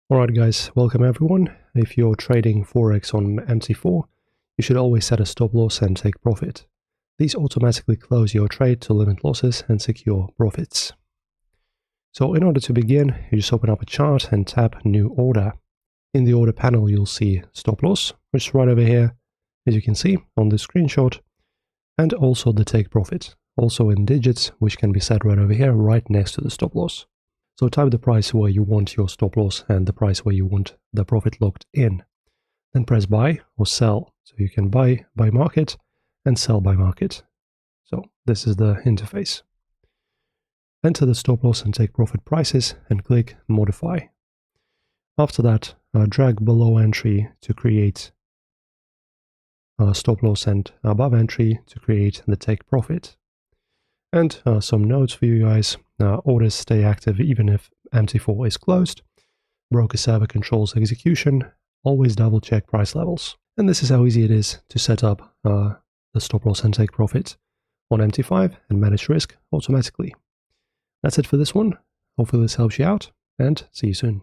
Alright guys, welcome everyone. If you're trading Forex on MT4, you should always set a stop loss and take profit. These automatically close your trade to limit losses and secure profits. So in order to begin, you just open up a chart and tap New Order. In the order panel you'll see stop loss, which is right over here, as you can see on the screenshot, and also the take profit, also in digits, which can be set right over here, right next to the stop loss. So type the price where you want your stop loss and the price where you want the profit locked in. Then press buy or sell. So you can buy by market and sell by market. So this is the interface. Enter the stop loss and take profit prices and click modify. After that, drag below entry to create stop loss and above entry to create the take profit. And some notes for you guys. Orders stay active even if MT4 is closed. Broker server controls execution. Always double check price levels. And this is how easy it is to set up the stop loss and take profit on MT5 and manage risk automatically. That's it for this one. Hopefully this helps you out, and see you soon.